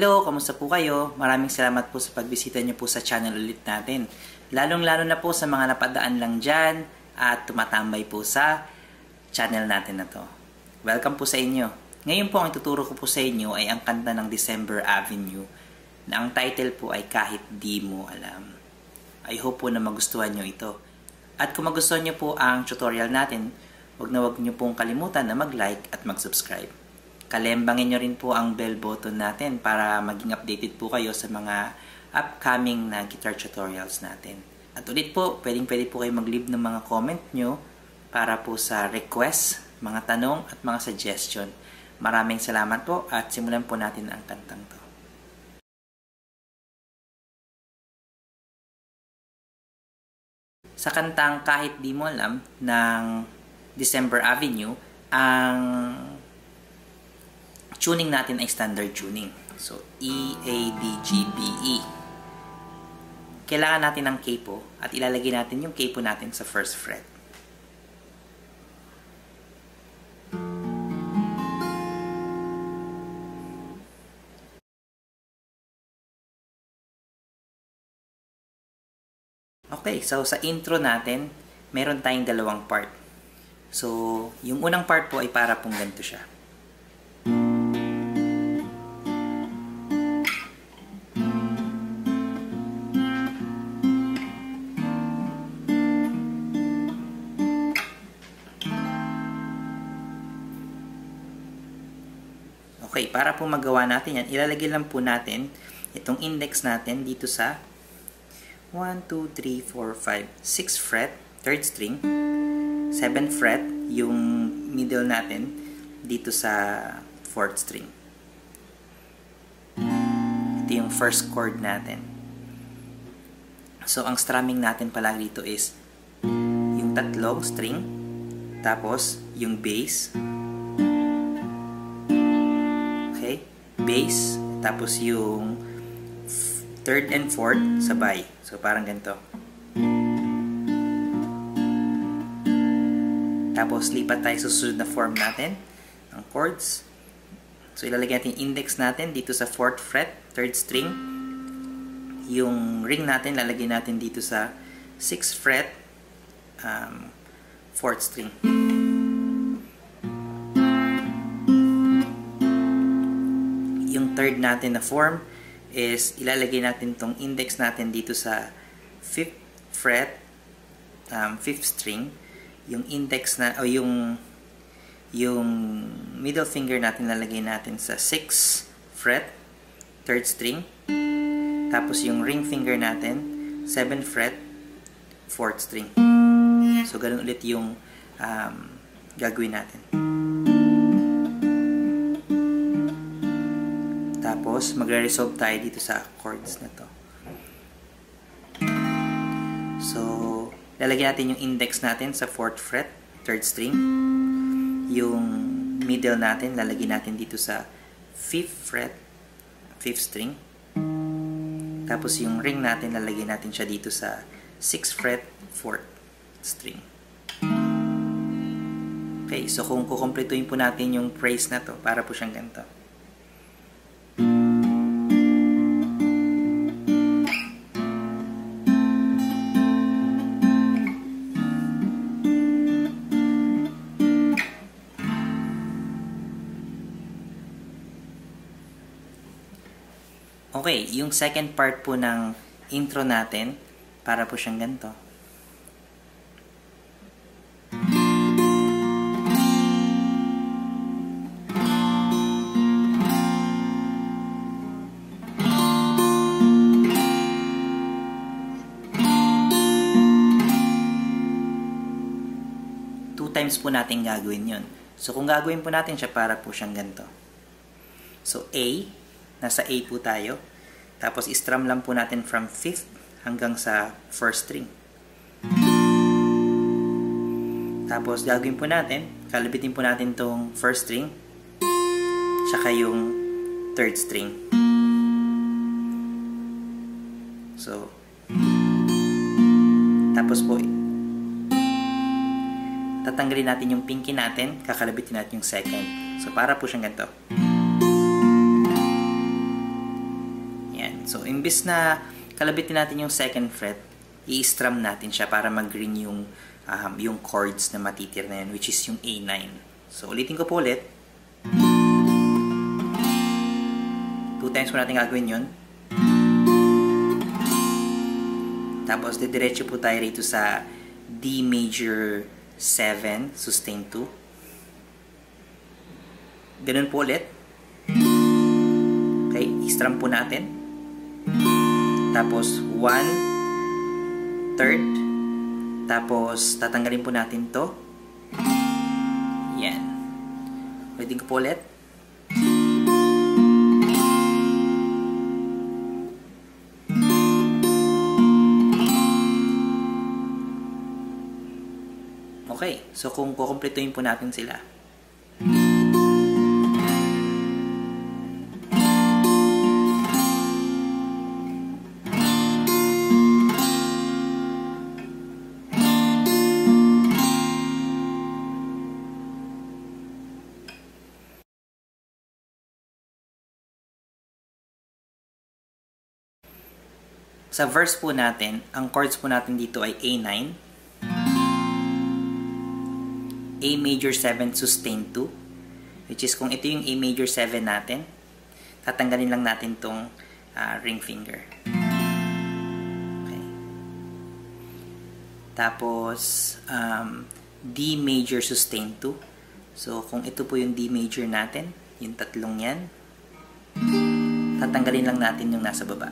Hello, kamusta po kayo? Maraming salamat po sa pagbisita niyo po sa channel ulit natin. Lalong-lalo na po sa mga napadaan lang dyan at tumatambay po sa channel natin na to. Welcome po sa inyo. Ngayon po ang ituturo ko po sa inyo ay ang kanta ng December Avenue na ang title po ay Kahit Di Mo Alam. I hope po na magustuhan nyo ito. At kung magustuhan nyo po ang tutorial natin, huwag nyo pong kalimutan na mag-like at mag-subscribe. Kalembangin nyo rin po ang bell button natin para maging updated po kayo sa mga upcoming na guitar tutorials natin. At ulit po, pwede po kayo mag-leave ng mga comment nyo para po sa request, mga tanong at mga suggestion. Maraming salamat po at simulan po natin ang kantang to. Sa kantang Kahit Di Mo Alam ng December Avenue, ang tuning natin ay standard tuning. So, E, A, D, G, B, E. Kailangan natin ng capo at ilalagay natin yung capo natin sa first fret. Okay, so sa intro natin, meron tayong dalawang part. So, yung unang part po ay para pong ganito siya. Okay, para po magawa natin yan, ilalagay lang po natin itong index natin dito sa 1, 2, 3, 4, 5, 6 fret, 3rd string, 7th fret, yung middle natin dito sa 4th string. Ito yung first chord natin. So, ang strumming natin pala dito is yung tatlong string, tapos yung bass, bass, tapos yung 3rd and 4th sabay. So, parang ganito. Tapos, lipat tayo sa susunod na form natin ng chords. So, ilalagay natin yung index natin dito sa 4th fret, 3rd string. Yung ring natin, lalagay natin dito sa 6th fret, 4th string. Third natin na form is ilalagay natin tong index natin dito sa 5th fret, 5th string. Yung index na o yung middle finger natin lalagay natin sa 6th fret, 3rd string. Tapos yung ring finger natin 7th fret, 4th string. So ganun ulit yung gagawin natin. Tapos, magre-resolve tayo dito sa chords na to. So, lalagyan natin yung index natin sa 4th fret, 3rd string. Yung middle natin, lalagyan natin dito sa 5th fret, 5th string. Tapos, yung ring natin, lalagyan natin siya dito sa 6th fret, 4th string. Okay, so kung kukumpletuhin po natin yung phrase na to, para po siyang ganito. Okay, yung second part po ng intro natin, para po siyang ganito. Two times po natin gagawin yun. So, kung gagawin po natin siya, para po siyang ganito. So, A, nasa A po tayo. Tapos, i-strum lang po natin from 5th hanggang sa 1st string. Tapos, gagawin po natin, kalabitin po natin tong 1st string, tsaka yung 3rd string. So, tapos po, tatanggalin natin yung pinky natin, kakalabitin natin yung second. So, para po siyang ganito. So, imbis na kalabitin natin yung second fret, i-strum natin siya para mag-ring yung chords na matitira na yan, which is yung A9. So, ulitin ko po ulit. 2 times po natin gagawin yun. Tapos, didiretso po tayo rito sa D major 7, sustain 2. Ganun po ulit. Okay, i-strum po natin. Tapos, 1/3. Tapos, tatanggalin po natin to. Yan. Ulitin ko po ulit. Okay, so kung kukumpletuhin po natin sila. Sa verse po natin, ang chords po natin dito ay A9, A major 7 sustain 2, which is kung ito yung A major 7 natin, tatanggalin lang natin tong ring finger. Okay. Tapos, D major sustain 2. So, kung ito po yung D major natin, yung tatlong yan, tatanggalin lang natin yung nasa baba.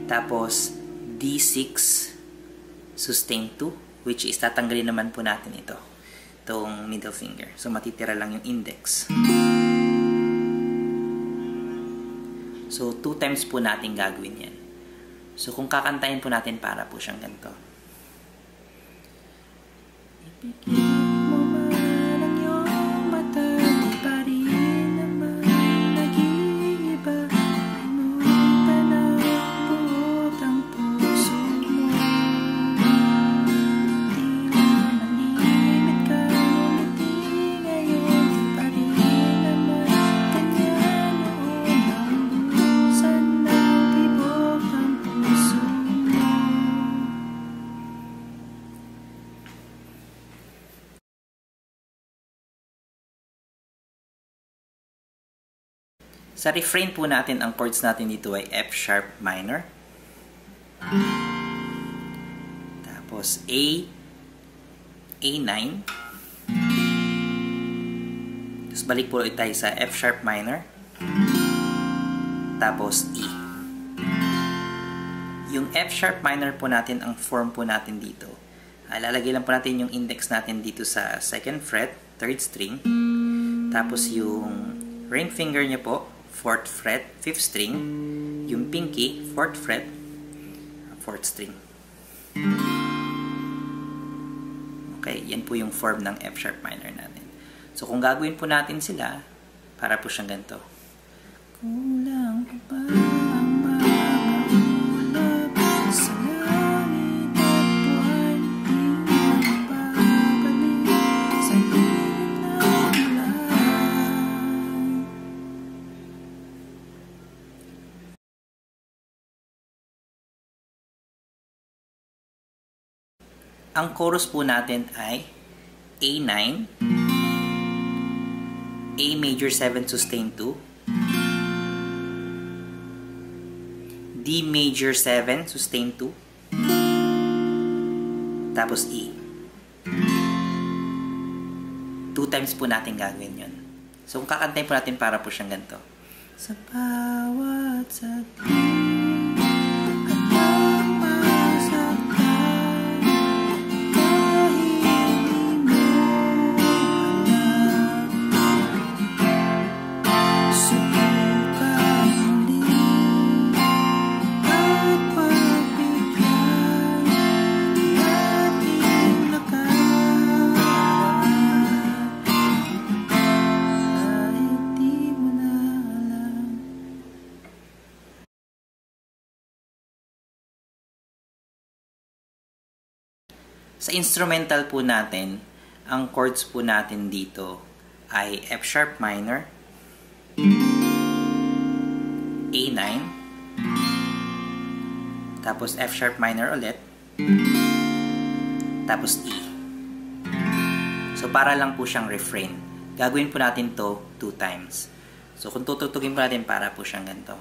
Tapos, D6 sustain 2, which is tatanggalin naman po natin ito. Itong middle finger. So, matitira lang yung index. So, 2 times po natin gagawin yan. So, kung kakantahin po natin, para po siyang ganito. Ipikit mo man ang iyong mata, di pa rin naman nag-iiba. Sa refrain po natin, ang chords natin dito ay F sharp minor. Tapos A9. Tapos balik po ulit tayo sa F sharp minor. Tapos E. Yung F sharp minor po natin, ang form po natin dito. Lalagay lang po natin yung index natin dito sa 2nd fret, 3rd string. Tapos yung ring finger niya po, 4th fret, 5th string. Yung pinky, 4th fret, 4th string. Okay, yan po yung form ng F sharp minor natin. So, kung gagawin po natin sila, para po siyang ganito. Kulang pa ang mga ulap sa langit at buwan, di mapapalik sa tingin na ulan. Ang chorus po natin ay A9, A major 7 sustain 2, D major 7 sustain 2, tapos E. 2 times po natin gagawin yun. So, kung kakantayin po natin, para po siyang ganito. Sa bawat saglit sa instrumental po natin, ang chords po natin dito ay F sharp minor, tapos F sharp minor ulit, tapos E. So para lang po siyang refrain. Gagawin po natin to 2 times. So kung tutugtugin po natin, para po siyang ganito.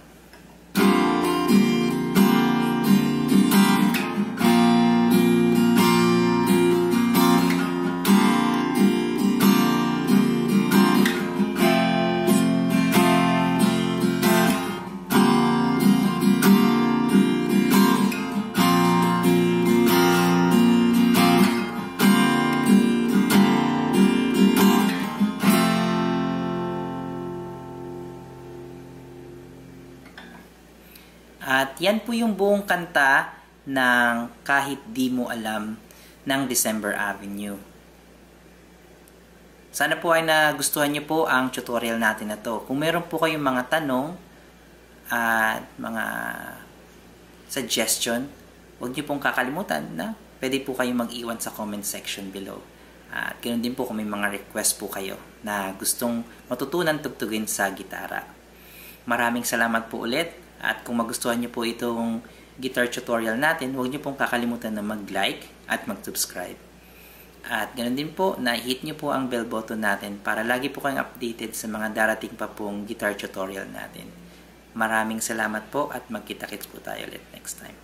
At yan po yung buong kanta ng Kahit Di Mo Alam ng December Avenue. Sana po ay nagustuhan niyo po ang tutorial natin na to. Kung meron po kayong mga tanong at mga suggestion, huwag niyo pong kakalimutan na pwede po kayong mag-iwan sa comment section below. At ganoon din po kung may mga request po kayo na gustong matutunan tugtugin sa gitara. Maraming salamat po ulit. At kung magustuhan niyo po itong guitar tutorial natin, huwag niyo pong kakalimutan na mag-like at mag-subscribe. At ganoon din po, na-hit niyo po ang bell button natin para lagi po kayong updated sa mga darating pa pong guitar tutorial natin. Maraming salamat po at magkita-kits po tayo ulit next time.